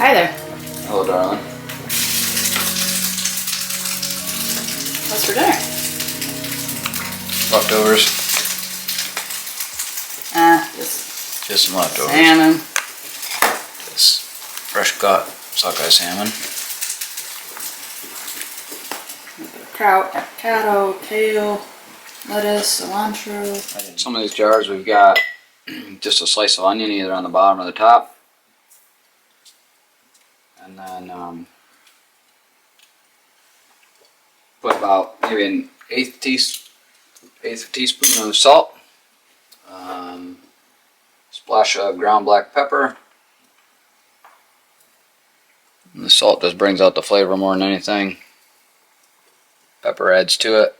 Hi there. Hello, darling. What's for dinner? Leftovers. Just some leftovers. salmon. This fresh caught sockeye salmon. Kraut, avocado, kale, lettuce, cilantro. Some of these jars we've got just a slice of onion either on the bottom or the top. And then put about maybe an eighth teaspoon of salt. Splash of ground black pepper. And the salt just brings out the flavor more than anything. Pepper adds to it.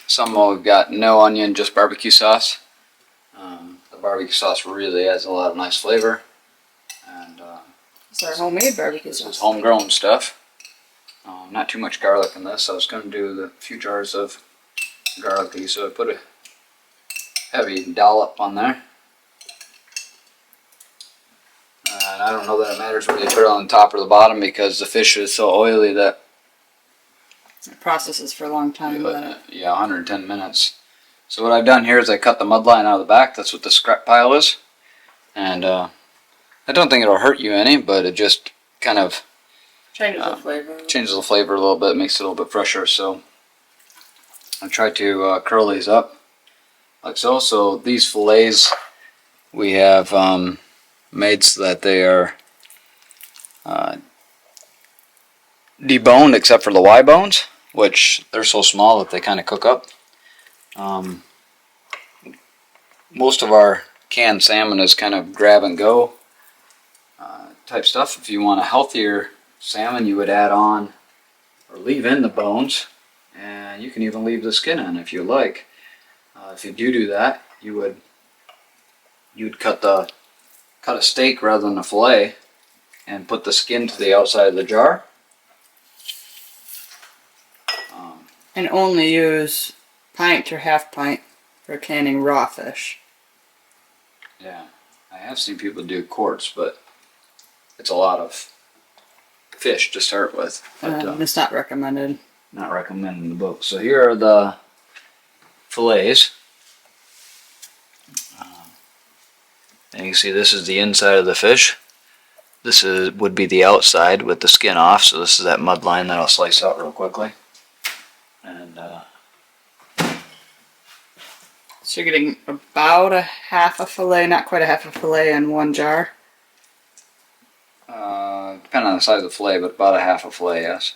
Some we've got no onion, just barbecue sauce. The barbecue sauce really adds a lot of nice flavor. And It's our homemade barbecue this sauce. is homegrown stuff. Not too much garlic in this. I was going to do the few jars of garlic, so I put a heavy dollop on there. And I don't know that it matters whether you put it on the top or the bottom because the fish is so oily that It processes for a long time. yeah, 110 minutes. So what I've done here is I cut the mud line out of the back. That's what the scrap pile is. And I don't think it'll hurt you any, but it just kind of Changes the flavor. changes the flavor a little bit, makes it a little bit fresher. So I try to curl these up like so. So these fillets we have made so that they are deboned except for the Y bones, which they're so small that they kind of cook up. Most of our canned salmon is kind of grab and go type stuff. If you want a healthier salmon, you would add on or leave in the bones, and you can even leave the skin in if you like. If you do that, you'd cut a steak rather than a fillet and put the skin to the outside of the jar. And only use pint or half pint for canning raw fish. Yeah, I have seen people do quarts, but it's a lot of fish to start with. But, It's not recommended. not recommended in the book. So here are the fillets. And you can see this is the inside of the fish. This would be the outside with the skin off. So this is that mud line that I'll slice out real quickly. And So you're getting about a half a fillet, not quite a half a fillet in one jar. depending on the size of the fillet, but about a half a fillet, yes.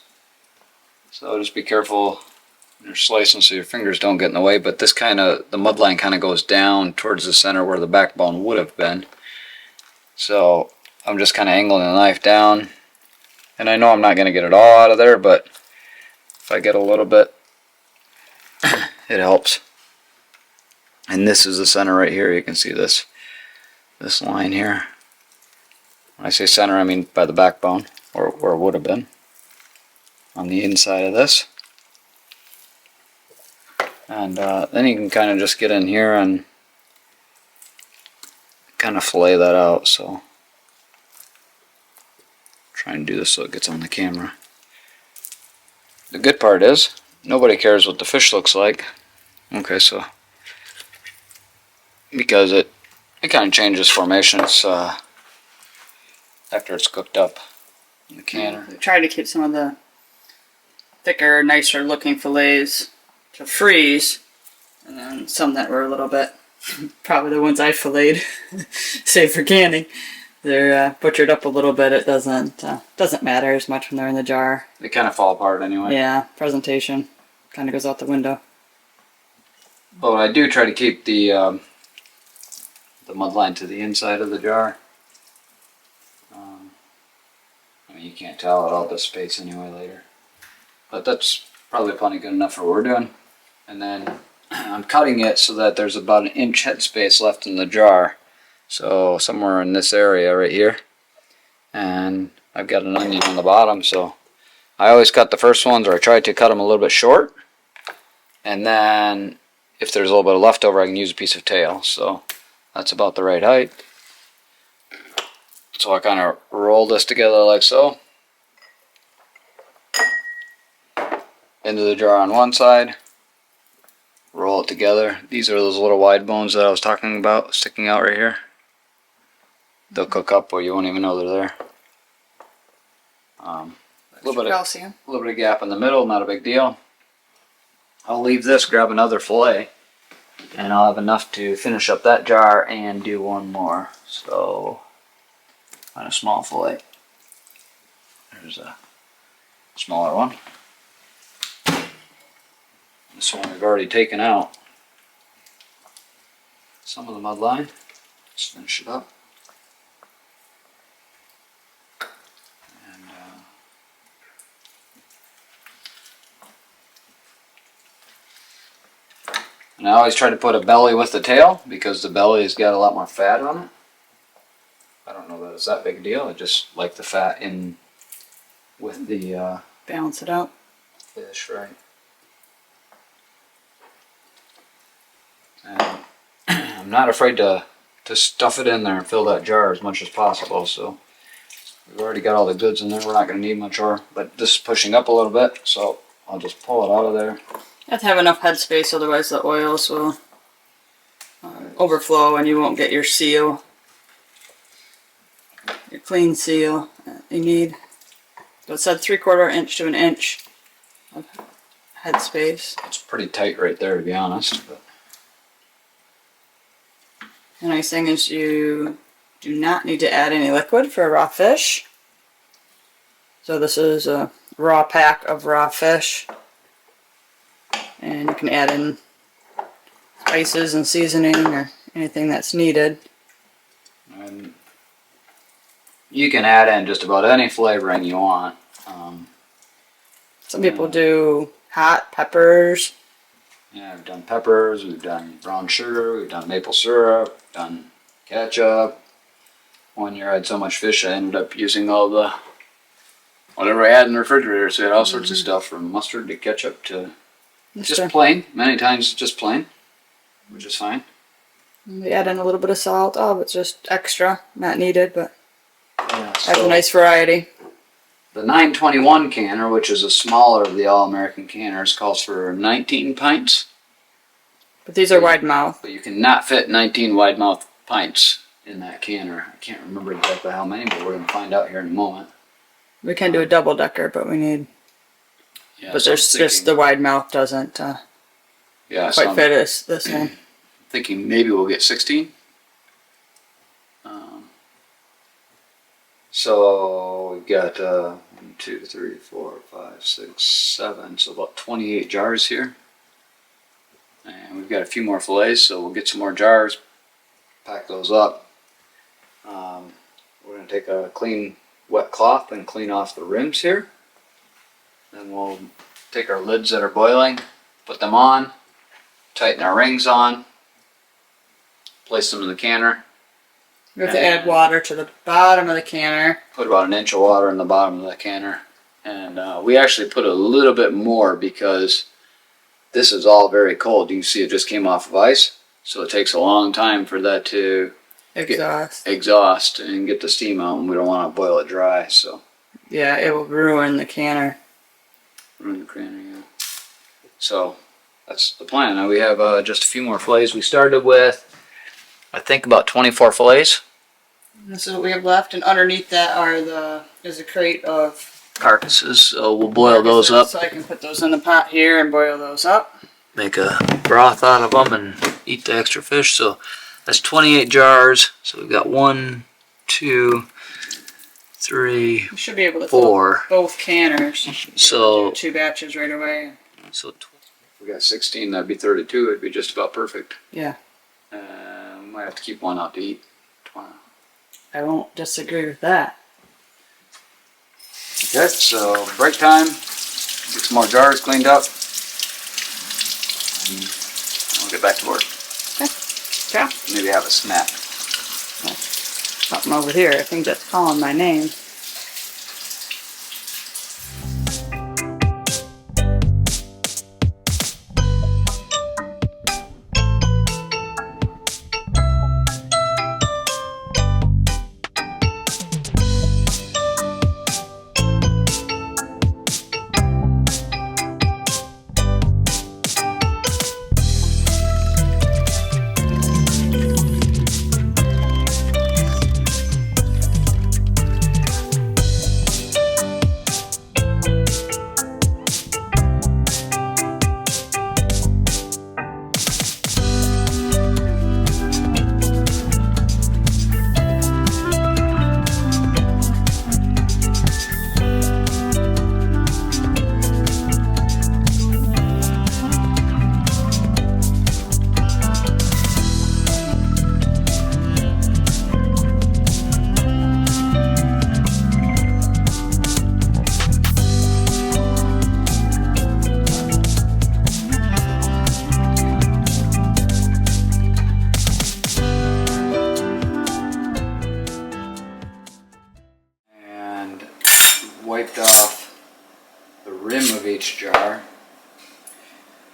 So just be careful when you're slicing so your fingers don't get in the way. But this the mud line kind of goes down towards the center where the backbone would have been. So I'm just kind of angling the knife down. And I know I'm not going to get it all out of there, but if I get a little bit, it helps. And this is the center right here. You can see this line here. When I say center, I mean by the backbone, or where it would have been, on the inside of this. And then you can kind of just get in here and kind of fillet that out. So try and do this so it gets on the camera. The good part is nobody cares what the fish looks like. Okay, so because it kind of changes formation. It's after it's cooked up in the canner. We tried to keep some of the thicker, nicer looking fillets to freeze, and then some that were a little bit, probably the ones I filleted, save for canning. They're butchered up a little bit. It doesn't matter as much when they're in the jar. They kind of fall apart anyway. Yeah, presentation kind of goes out the window. But I do try to keep the mud line to the inside of the jar. I mean, you can't tell it all dissipates anyway later. But that's probably plenty good enough for what we're doing. And then I'm cutting it so that there's about an inch headspace left in the jar. So somewhere in this area right here. And I've got an onion on the bottom, so I always cut the first ones, or I try to cut them a little bit short. And then if there's a little bit of leftover, I can use a piece of tail. So that's about the right height. So I kind of roll this together like so. Into the jar on one side. Roll it together. These are those little wide bones that I was talking about sticking out right here. They'll cook up or you won't even know they're there. A little bit of gap in the middle, not a big deal. I'll leave this, grab another fillet, and I'll have enough to finish up that jar and do one more. So, find a small fillet. There's a smaller one. This one we've already taken out some of the mud line. Let's finish it up. And I always try to put a belly with the tail because the belly's got a lot more fat on it. I don't know that it's that big a deal. I just like the fat in with the balance it out. Fish, right? And I'm not afraid to stuff it in there and fill that jar as much as possible. So we've already got all the goods in there. We're not going to need much more. But this is pushing up a little bit, so I'll just pull it out of there. You have to have enough headspace, otherwise the oils will overflow and you won't get your seal, your clean seal that you need. So it said 3/4 inch to an inch of headspace. It's pretty tight right there, to be honest. But the nice thing is you do not need to add any liquid for a raw fish. So this is a raw pack of raw fish. And you can add in spices and seasoning or anything that's needed. And you can add in just about any flavoring you want. Some people do hot peppers. Yeah, we've done peppers, we've done brown sugar, we've done maple syrup, done ketchup. One year I had so much fish I ended up using all the whatever I had in the refrigerator. So I had all sorts of stuff from mustard to ketchup to just plain. Many times just plain, which is fine. We add in a little bit of salt. Oh, it's just extra, not needed, but yeah, has a nice variety. The 921 canner, which is a smaller of the All-American canners, calls for 19 pints. But these are wide mouth. But you cannot fit 19 wide mouth pints in that canner. I can't remember exactly how many, but we're going to find out here in a moment. We can do a double decker, but we need. Yeah, but so there's just the wide mouth doesn't quite fit this one. Thinking maybe we'll get 16. So we've got 1, 2, 3, 4, 5, 6, 7, so about 28 jars here. And we've got a few more fillets, so we'll get some more jars, pack those up. We're going to take a clean wet cloth and clean off the rims here. Then we'll take our lids that are boiling, put them on, tighten our rings on, place them in the canner. You have to add water to the bottom of the canner. Put about 1 inch of water in the bottom of the canner. And we actually put a little bit more because this is all very cold. You can see it just came off of ice. So it takes a long time for that to exhaust and get the steam out, and we don't want to boil it dry. So yeah, it will ruin the canner. Ruin the canner, yeah. So that's the plan. Now we have just a few more fillets. We started with, I think, about 24 fillets. And this is what we have left, and underneath that is a crate of carcasses. So we'll boil those up. So I can put those in the pot here and boil those up. Make a broth out of them and eat the extra fish. So that's 28 jars. So we've got 1, 2, 3, you should be able to 4. fill both canners. So do 2 batches right away. So if we got 16, that'd be 32. It'd be just about perfect. Yeah. We might have to keep one out to eat tomorrow. I won't disagree with that. Okay, so break time. Get some more jars cleaned up. And we'll get back to work. Okay. Yeah. Maybe have a snack. Something over here. I think that's calling my name. wiped off the rim of each jar.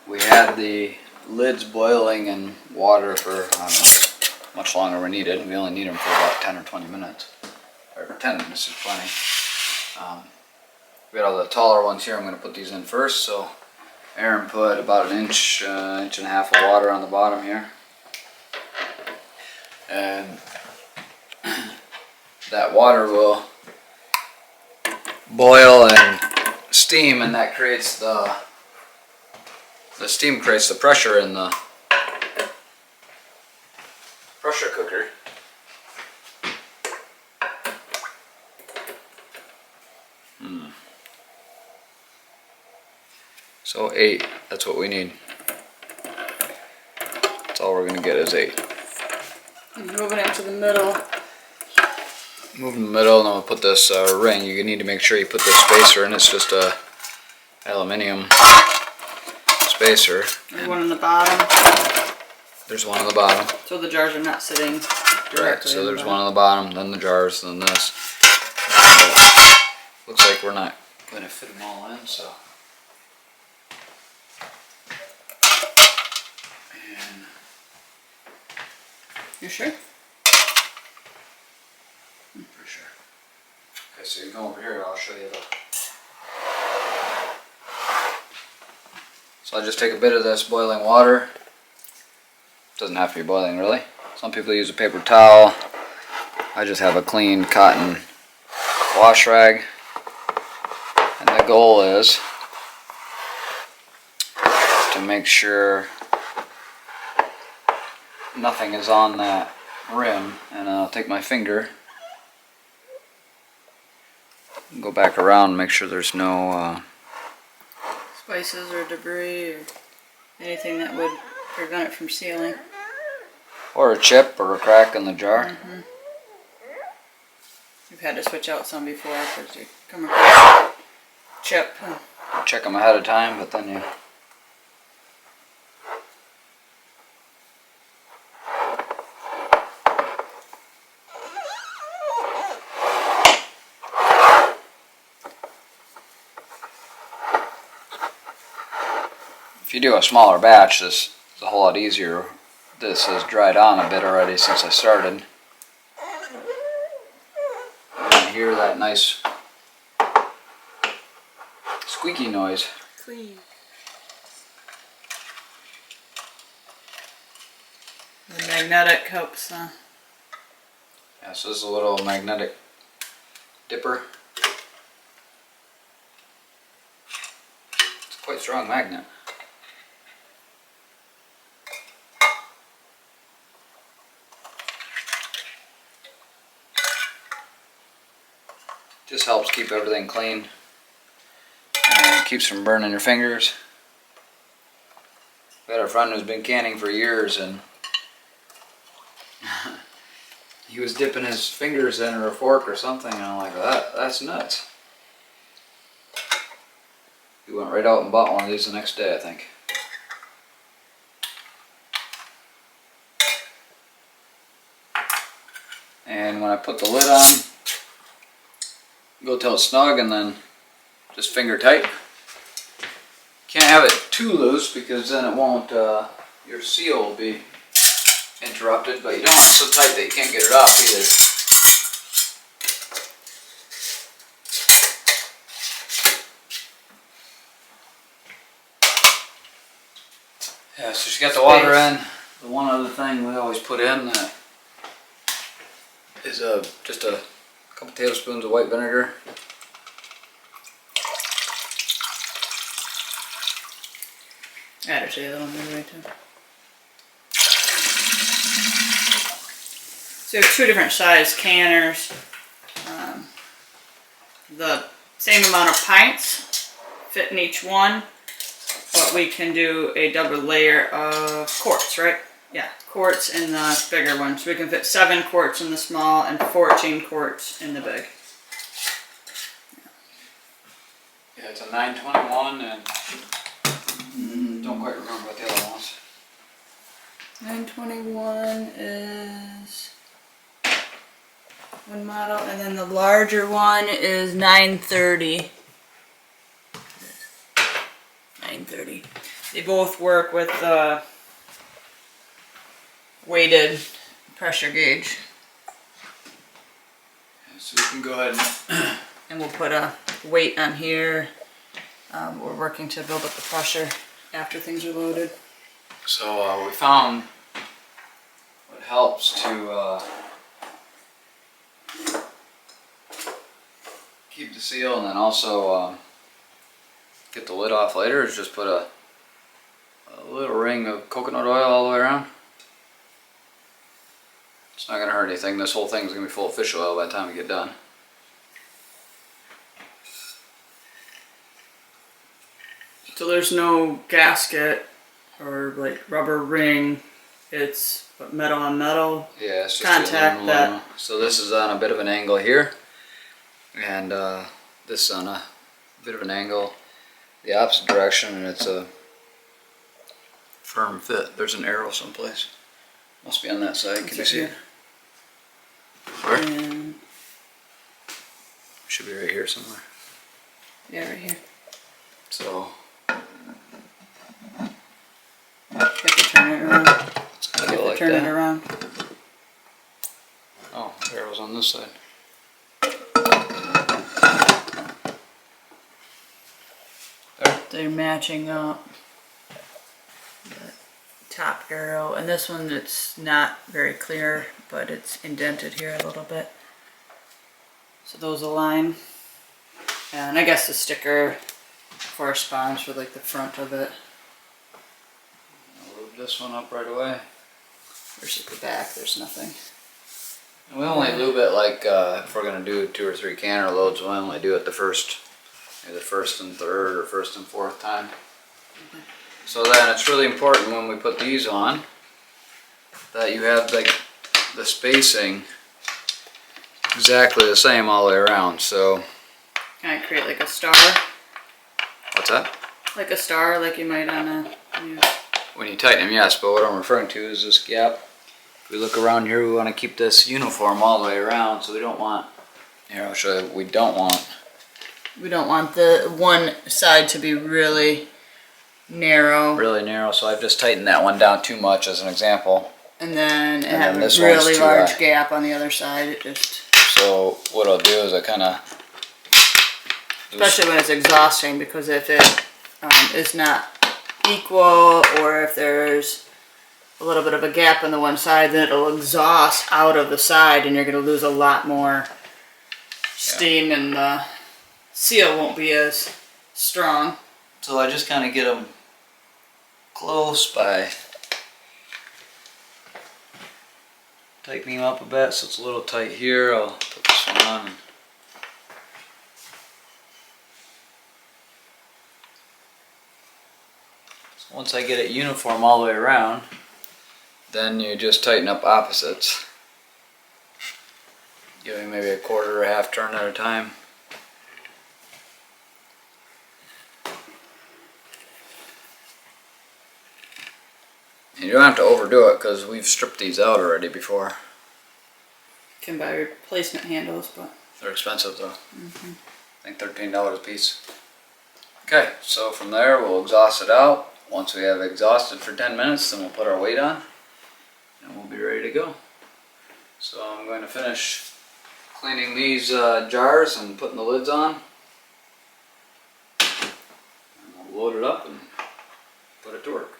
We had the lids boiling in water for, I don't know, much longer we needed. We only need them for about 10 or 20 minutes. Or 10 minutes is plenty. We got all the taller ones here. I'm going to put these in first. So Aaron put about an inch, inch and a half of water on the bottom here. And that water will boil and steam, and that creates the steam creates the pressure in the pressure cooker. So 8, that's what we need. That's all we're going to get is 8. Move it into the middle. Move in the middle, and then we'll put this ring. You need to make sure you put this spacer in. It's just a aluminium spacer. There's one on the bottom. There's one on the bottom. So the jars are not sitting directly. Right, so there's one on the bottom, then the jars, then this. Looks like we're not going to fit them all in, so. And you sure? pretty sure. Okay, so you go over here, I'll show you the. So I just take a bit of this boiling water. Doesn't have to be boiling, really. Some people use a paper towel. I just have a clean cotton wash rag. And the goal is to make sure nothing is on that rim. And I'll take my finger and go back around and make sure there's no spices or debris or anything that would prevent it from sealing. or a chip or a crack in the jar. Mm-hmm. You've had to switch out some before because you come across a chip. Check them ahead of time, but then you. If you do a smaller batch, this is a whole lot easier. This has dried on a bit already since I started. You can hear that nice squeaky noise. Clean. The magnetic helps. Yeah, so this is a little magnetic dipper. It's a quite strong magnet. Just helps keep everything clean and keeps from burning your fingers. We had a friend who's been canning for years, and he was dipping his fingers in or a fork or something, and I'm like, that's nuts. He went right out and bought one of these the next day, I think. And when I put the lid on, go till it's snug and then just finger tight. Can't have it too loose because then it won't, your seal will be interrupted, but you don't want it so tight that you can't get it off either. Yeah, so she got the water in. The one other thing we always put in is just a couple tablespoons of white vinegar. Add it to the other one anyway too. So we have two different size canners. The same amount of pints fit in each one, but we can do a double layer of quarts, right? Yeah, quarts in the bigger one. So we can fit 7 quarts in the small and 14 quarts in the big. Yeah, it's a 921 and don't quite remember what the other one was. 921 is one model, and then the larger one is 930. 930. They both work with weighted pressure gauge. So you can go ahead and we'll put a weight on here. We're working to build up the pressure after things are loaded. So we found what helps to keep the seal and then also get the lid off later is just put a little ring of coconut oil all the way around. It's not going to hurt anything. This whole thing is going to be full of fish oil by the time we get done. So there's no gasket or like rubber ring. It's metal on metal. Yeah, it's just contact that. So this is on a bit of an angle here, and this is on a bit of an angle the opposite direction, and it's a firm fit. There's an arrow someplace. Must be on that side. Can you see it? Where? And Should be right here somewhere. yeah, right here. So You have to turn it around. it's gonna go like Turn it that. around. Oh, the arrow's on this side. There. They're matching up. The top arrow, and this one it's not very clear, but it's indented here a little bit. So those align. And I guess the sticker corresponds with like the front of it I'll lube this one up right away. versus the back. There's nothing. And we only lube it like if we're gonna do 2 or 3 canner loads. We only do it the first, maybe the first and third or first and fourth time. So then it's really important when we put these on that you have like the spacing exactly the same all the way around. So Can I create like a star? what's that? Like a star, like you might on a. When you tighten them, yes, but what I'm referring to is this gap. If we look around here, we want to keep this uniform all the way around, so we don't want, here I'll show you what we don't want. We don't want the one side to be really narrow. Really narrow, so I've just tightened that one down too much as an example. And then And have then a this one's really too large high. gap on the other side. It just, So what I'll do is I kind of, especially when it's exhausting, because if it is not equal, or if there's a little bit of a gap on the one side, then it'll exhaust out of the side, and you're going to lose a lot more steam, and the seal won't be as strong. so I just kind of get them close by tightening them up a bit, so it's a little tight here. I'll put this one on. So once I get it uniform all the way around, then you just tighten up opposites. Giving maybe a quarter or half turn at a time. You don't have to overdo it because we've stripped these out already before. Can buy replacement handles, but They're expensive though. I think $13 a piece. Okay, so from there we'll exhaust it out. Once we have exhausted for 10 minutes, then we'll put our weight on and we'll be ready to go. So I'm going to finish cleaning these jars and putting the lids on. And we'll load it up and put it to work.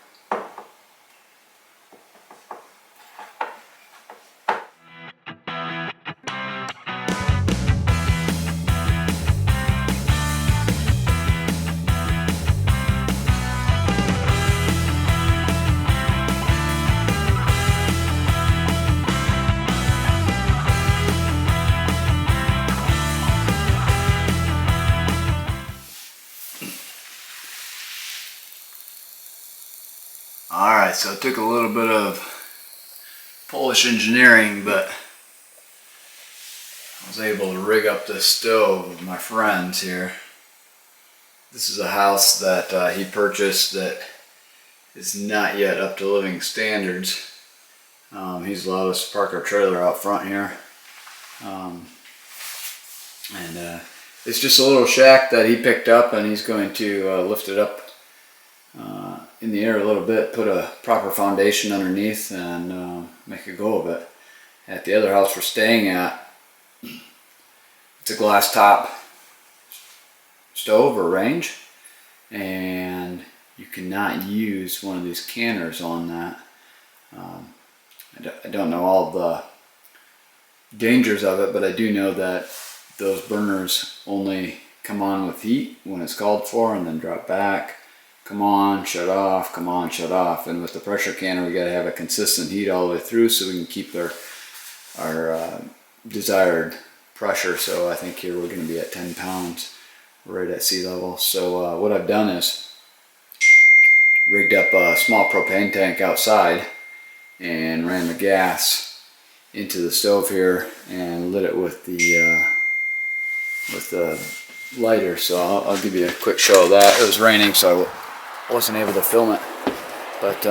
Alright, so it took a little bit of Polish engineering, but I was able to rig up this stove with my friends here. This is a house that he purchased that is not yet up to living standards. He's allowed us to park our trailer out front here. It's just a little shack that he picked up, and he's going to lift it up in the air a little bit, put a proper foundation underneath, and make a go of it. At the other house we're staying at, it's a glass top stove or range, and you cannot use one of these canners on that. I don't know all the dangers of it, but I do know that those burners only come on with heat when it's called for, and then drop back, come on, shut off, come on, shut off. And with the pressure canner, we got to have a consistent heat all the way through so we can keep our desired pressure. So I think here we're going to be at 10 pounds, right at sea level. So what I've done is rigged up a small propane tank outside and ran the gas into the stove here and lit it with the lighter. So I'll give you a quick show of that. It was raining, so I wasn't able to film it, but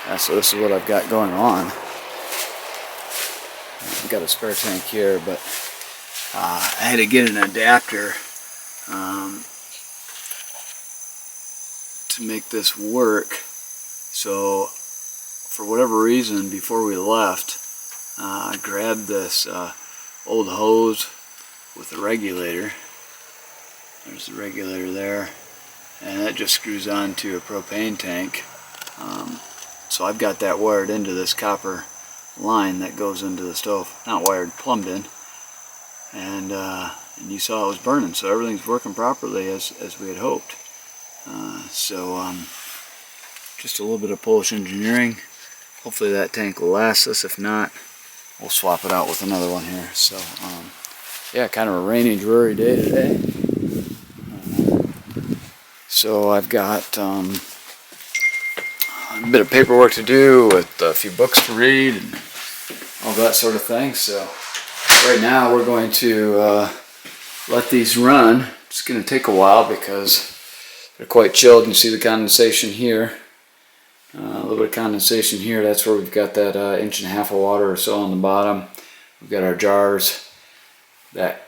yeah, so this is what I've got going on. I've got a spare tank here, but I had to get an adapter to make this work. So for whatever reason, before we left, I grabbed this old hose with a regulator. There's the regulator there, and that just screws on to a propane tank. So I've got that wired into this copper line that goes into the stove. Not wired, plumbed in. And you saw it was burning, so everything's working properly as we had hoped. Just a little bit of Polish engineering. Hopefully that tank will last us. If not, we'll swap it out with another one here. So yeah, kind of a rainy, dreary day today. So I've got a bit of paperwork to do with a few books to read and all that sort of thing. So right now we're going to let these run. It's going to take a while because they're quite chilled. You can see the condensation here. A little bit of condensation here. That's where we've got that 1.5 inches of water or so on the bottom. We've got our jars, that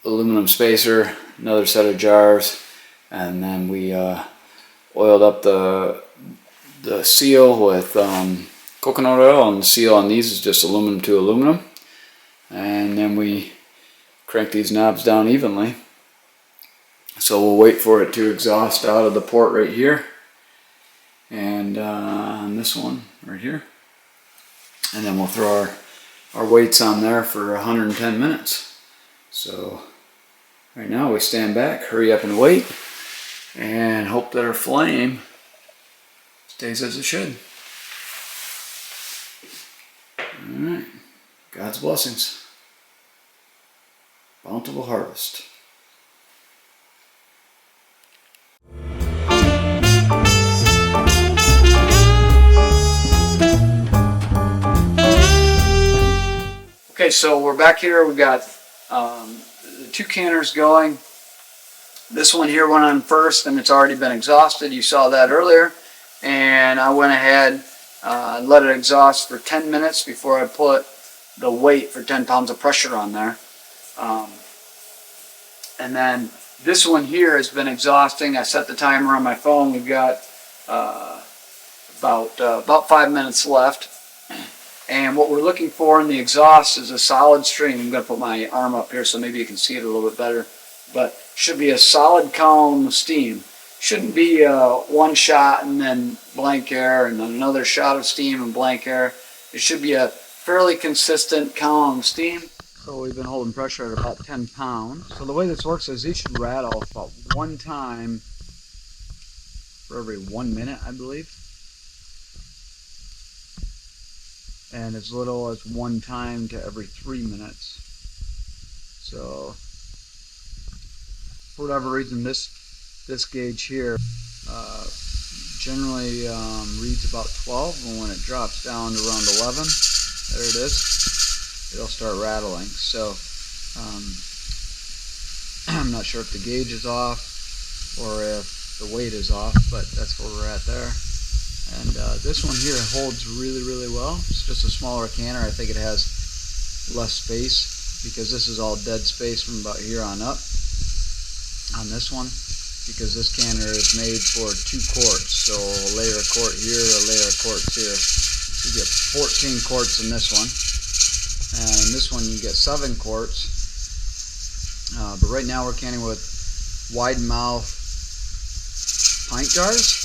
aluminum spacer, another set of jars, and then we oiled up the seal with coconut oil, and the seal on these is just aluminum to aluminum. And then we crank these knobs down evenly. So we'll wait for it to exhaust out of the port right here, and on this one right here, and then we'll throw our weights on there for 110 minutes. So right now we stand back, hurry up and wait, and hope that our flame stays as it should. Alright, God's blessings. Bountiful harvest. Okay, so we're back here. We've got the 2 canners going. This one here went on first, and it's already been exhausted. You saw that earlier. And I went ahead and let it exhaust for 10 minutes before I put the weight for 10 pounds of pressure on there. And then this one here has been exhausting. I set the timer on my phone. We've got about 5 minutes left. And what we're looking for in the exhaust is a solid stream. I'm going to put my arm up here so maybe you can see it a little bit better. But should be a solid column of steam. Shouldn't be one shot and then blank air and then another shot of steam and blank air. It should be a fairly consistent column of steam. So we've been holding pressure at about 10 pounds. So the way this works is these should rattle about 1 time for every 1 minute, I believe. And as little as 1 time to every 3 minutes. So for whatever reason, this gauge here generally reads about 12, and when it drops down to around 11, there it is, it'll start rattling. So I'm not sure if the gauge is off or if the weight is off, but that's where we're at there. And this one here holds really, really well. It's just a smaller canner. I think it has less space because this is all dead space from about here on up on this one, because this canner is made for 2 quarts. So a layer of quart here, a layer of quarts here. You get 14 quarts in this one. And this one you get 7 quarts. But right now we're canning with wide mouth pint jars.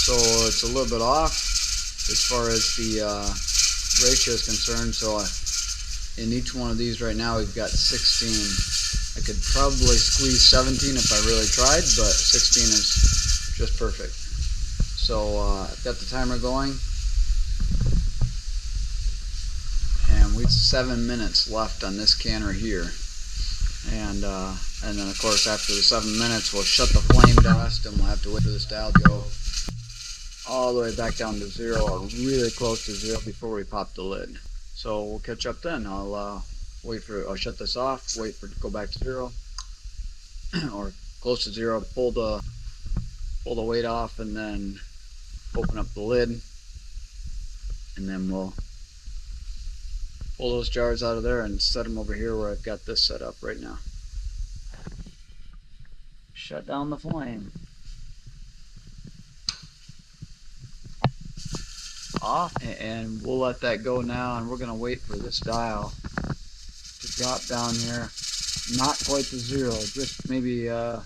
So it's a little bit off as far as the ratio is concerned. So in each one of these right now we've got 16. I could probably squeeze 17 if I really tried, but 16 is just perfect. So I've got the timer going, and we've 7 minutes left on this canner here. And then of course after the 7 minutes we'll shut the flame dust, and we'll have to wait for this dial to go all the way back down to 0 or really close to 0 before we pop the lid. So we'll catch up then. I'll shut this off, wait for it to go back to 0 or close to 0, pull the weight off, and then open up the lid, and then we'll pull those jars out of there and set them over here where I've got this set up right now. Shut down the flame. Off, and we'll let that go now, and we're going to wait for this dial to drop down here, not quite to 0, just maybe 1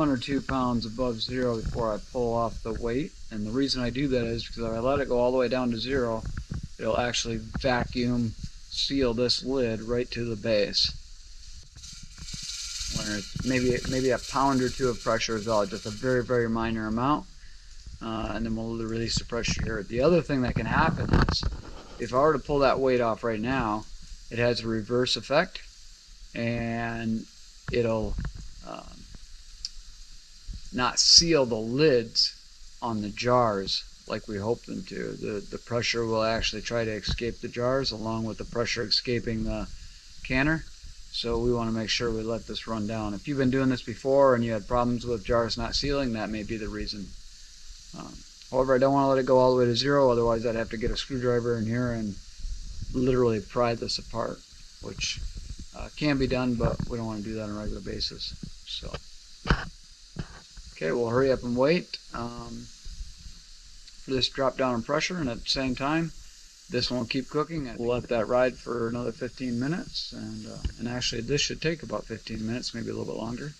or 2 pounds above 0 before I pull off the weight. And the reason I do that is because if I let it go all the way down to 0, it'll actually vacuum seal this lid right to the base. When it's maybe a pound or 2 of pressure is all, just a very, very minor amount. And then we'll release the pressure here. The other thing that can happen is if I were to pull that weight off right now, it has a reverse effect, and it'll not seal the lids on the jars like we hope them to. The pressure will actually try to escape the jars along with the pressure escaping the canner. So we want to make sure we let this run down. If you've been doing this before and you had problems with jars not sealing, that may be the reason. However, I don't want to let it go all the way to 0, otherwise I'd have to get a screwdriver in here and literally pry this apart, which can be done, but we don't want to do that on a regular basis. So, okay, we'll hurry up and wait for this drop down in pressure, and at the same time, this won't keep cooking. We'll let that ride for another 15 minutes, and actually this should take about 15 minutes, maybe a little bit longer.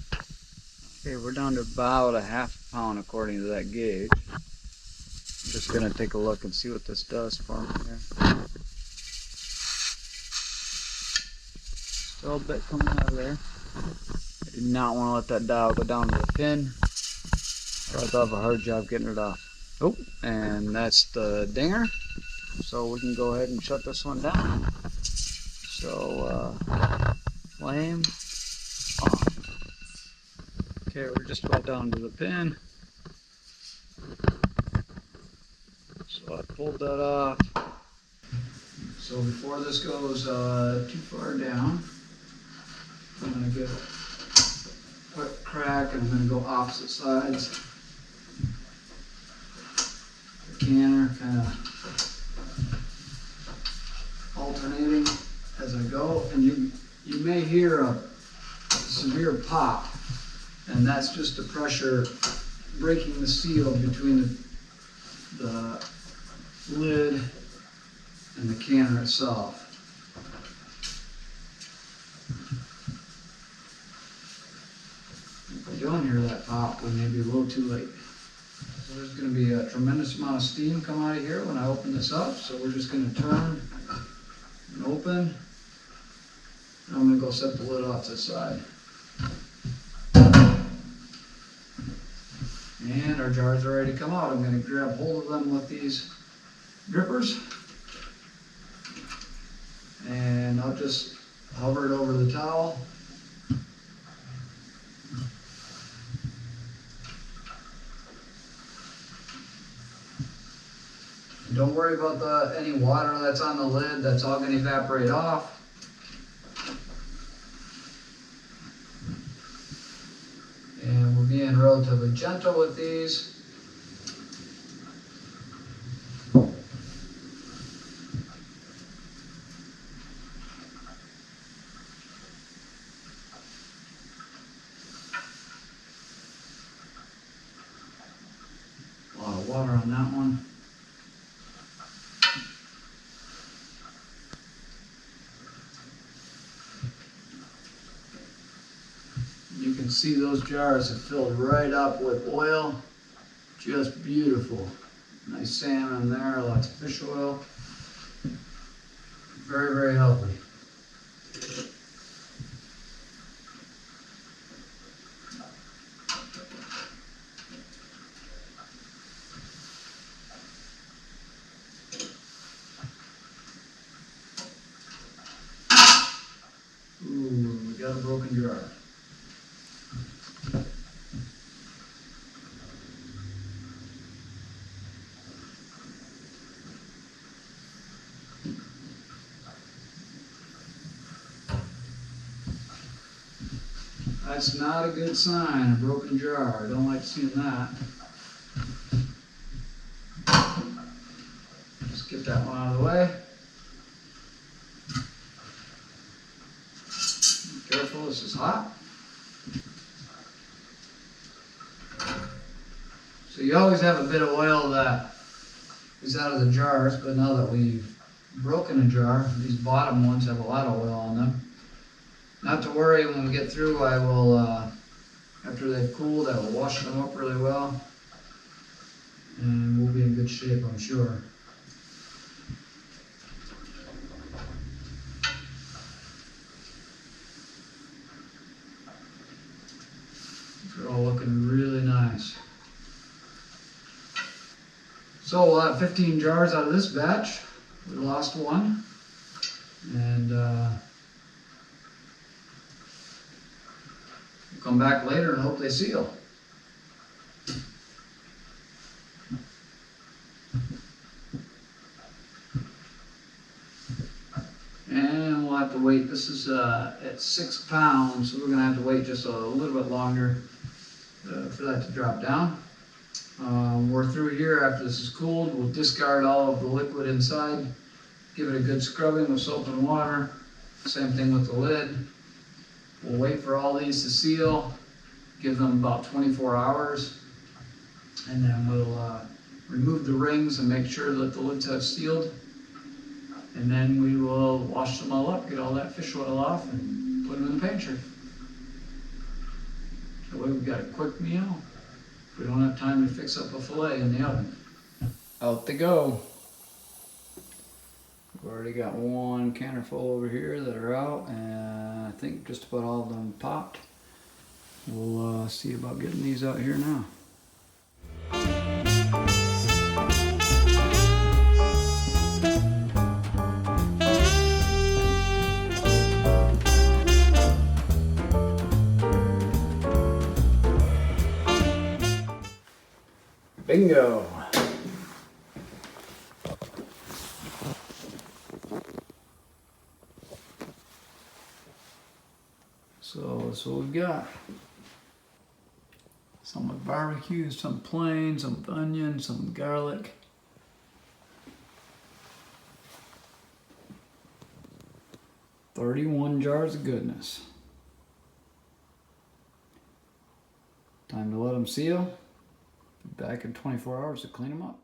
Okay, we're down to about a ½ pound according to that gauge. I'm just going to take a look and see what this does for me here. Still a bit coming out of there. I did not want to let that dial go down to the pin, or I'd have a hard job getting it off. Oh, and that's the dinger. So we can go ahead and shut this one down. So, flame off. Okay, we're just about down to the pin. So I pulled that off. So before this goes too far down, I'm going to give it a quick crack, and I'm going to go opposite sides. The canner kind of alternating as I go, and you may hear a severe pop, and that's just the pressure breaking the seal between the lid and the canner itself. If you don't hear that pop, we may be a little too late. So there's going to be a tremendous amount of steam come out of here when I open this up, so we're just going to turn and open. And I'm going to go set the lid off to the side. And our jars are ready to come out. I'm going to grab hold of them with these grippers, and I'll just hover it over the towel. And don't worry about any water that's on the lid. That's all going to evaporate off. And we're being relatively gentle with these. see those jars have filled right up with oil. Just beautiful. Nice salmon there, lots of fish oil. Very, very healthy. Ooh, we got a broken jar. That's not a good sign, a broken jar. I don't like seeing that. Just get that one out of the way. Be careful, this is hot. So you always have a bit of oil that is out of the jars, but now that we've broken a jar, these bottom ones have a lot of oil on them. Not to worry, when we get through, I will, after they've cooled, I will wash them up really well. And we'll be in good shape, I'm sure. They're all looking really nice. So we'll have 15 jars out of this batch. We lost one. And we'll come back later and hope they seal. And we'll have to wait. This is at 6 pounds, so we're going to have to wait just a little bit longer for that to drop down. We're through here. After this is cooled, we'll discard all of the liquid inside, give it a good scrubbing with soap and water. Same thing with the lid. We'll wait for all these to seal, give them about 24 hours, and then we'll remove the rings and make sure that the lids have sealed. And then we will wash them all up, get all that fish oil off, and put them in the pantry. That way we've got a quick meal. We don't have time to fix up a fillet in the oven. Out they go. We've already got one canner full over here that are out, and I think just about all of them popped. We'll see about getting these out here now. Bingo! So that's what we've got. Some with barbecue, some plain, some with onion, some with garlic. $31 jars of goodness. Time to let them seal. Be back in 24 hours to clean them up.